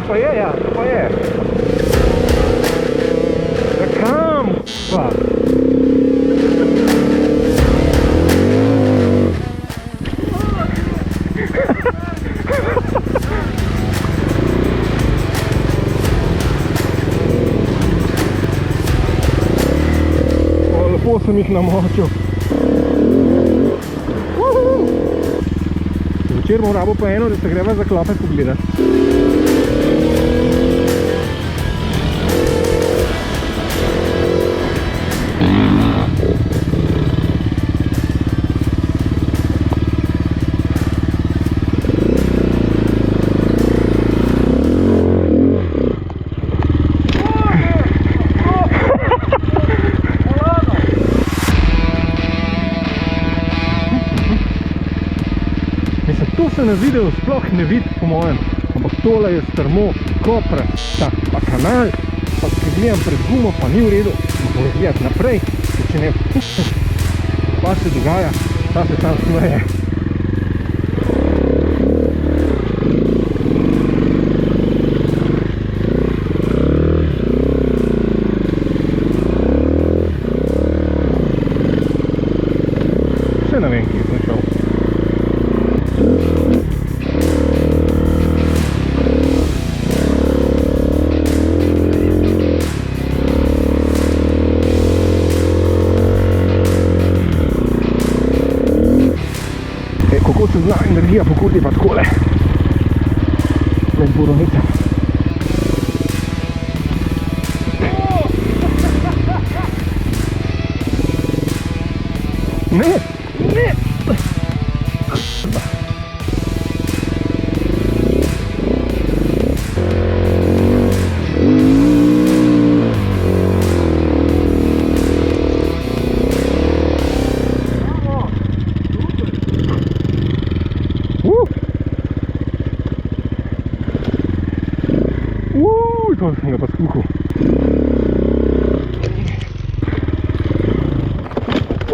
Pa je, ja, pa je. Ja, kam? Pa. Lepo sem jih namočil. Zvečer bom rabo pa eno, da se greva za klope pogledati. Na videu sploh ne vidi po mojem, ampak tole je strmo, kopra, pa kanal, pa ki gledam pred gumo, pa ni v redu, pa gledati naprej, če ne, pa se dogaja, ta se tam smeje. Še ne vem, kje sem šel. Kako se zna energija pokuti pa takole med borovnicami. Ne, ne. To sem ga pa skuhal.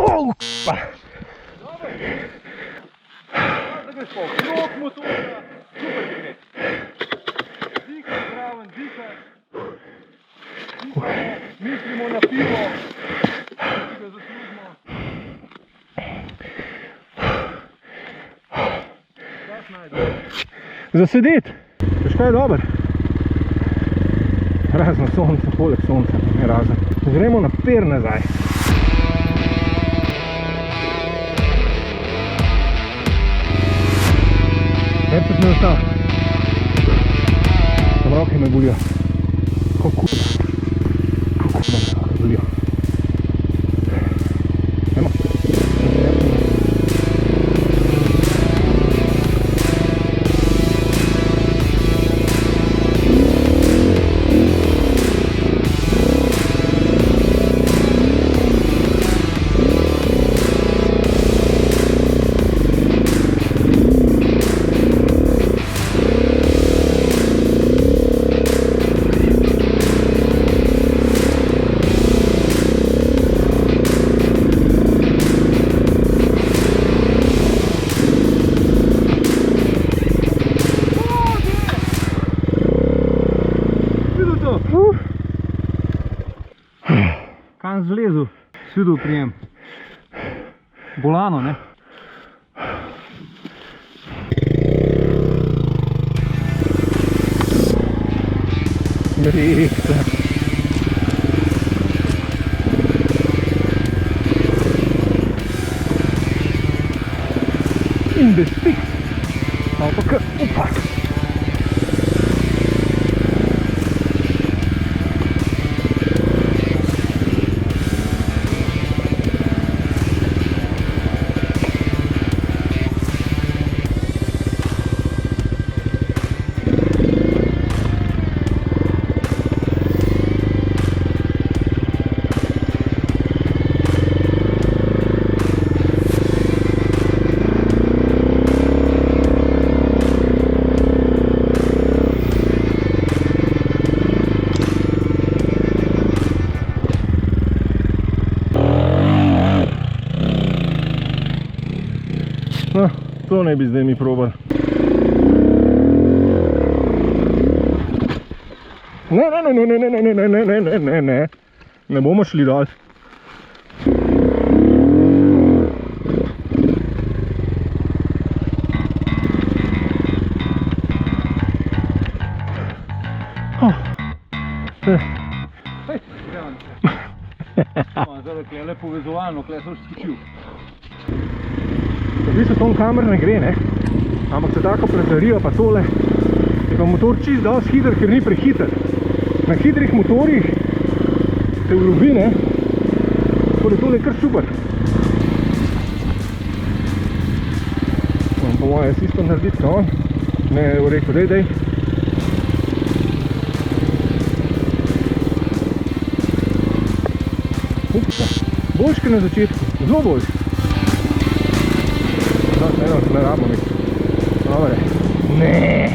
Oh, pa. Krok motora, super gre. Dihaj zraven, dihaj. Mislimo na pivo, ki ga zaslužimo. Za sedeti. Veš kaj je dober? Razno sonce, poleg sonca, ne razen. Gremo na per nazaj. Ne pa me ostal. Tam roke me bolijo. Kako kurva. Kako kurva me roke bolijo. Nemo. Kam zlezu, svidel prijem. Bolano, ne? Rekta. In bez pik. Ali pa kar, upa. No, to ne bi zdaj mi probal. Ne. Ne bomo šli dol. Zdaj je le povezovalno, tukaj sem skočil. V bistvu ton kamer ne gre, ne? Ampak se tako pretarijo pa tole, je pa motor čist dosti hiter, ker ni prehiter. Na hitrih motorjih te vlovi, ne? Tako da tole je kar super. Moram po moje isto narediti, no? Ne, je rekel, dej. Boljš, kot na začetku, zelo boljš. Eno, se ne rabimo mi. Dobre. Ne.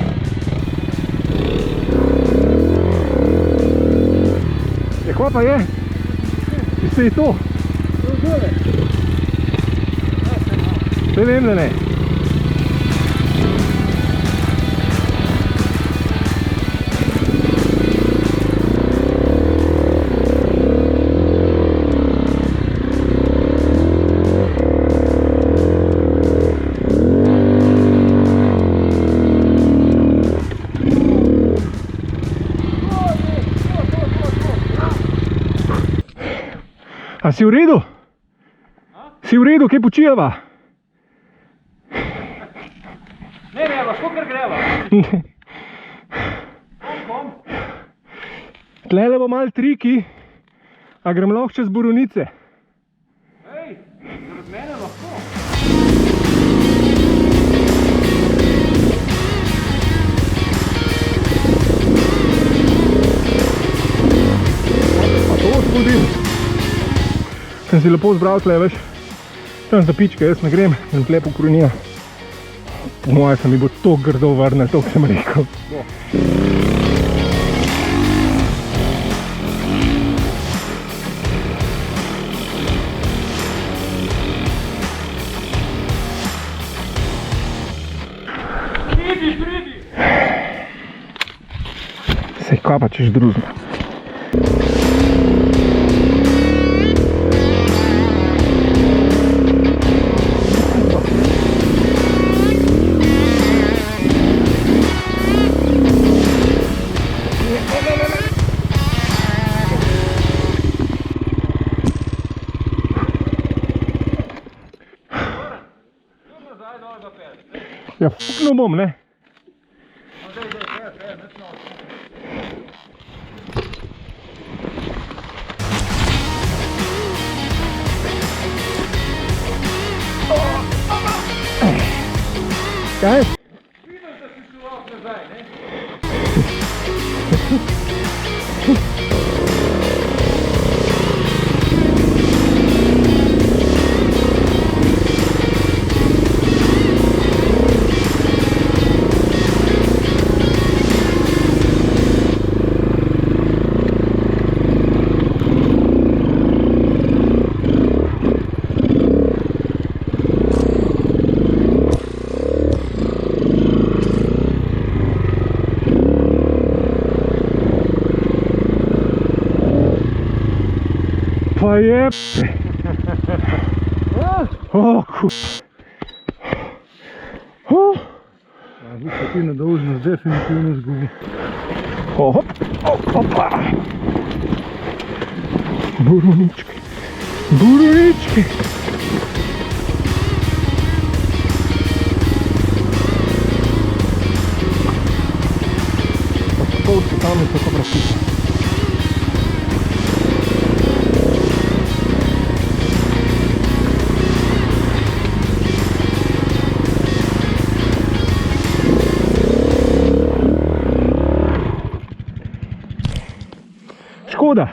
Je, kva pa je? Se je to? Sve vem, da ne. A si v redu? Si v redu, kaj počijeva? Ne, lahko kar greva. Kom? Tlele bo malo triki, a grem lahko čez Borovnice. Ej, zaradi mene lahko. Pa to zbudim. Sem si lepo zbral tle, veš, tam za pičke, jaz ne grem in tle pokronijo. Po moje se mi bo to grdo vrnil, to sem rekel. Pridi! Sej, kaj pa češ druzno? Ja, fuknil bom, ne? Kaj? Vidim, da si šel lahko nazaj, ne? Pa je... O, kup. Visotina dolžnost definitivno zgubi. Opa. Borovnički. Borovnički. Polski tam je tako prašica. Škoda.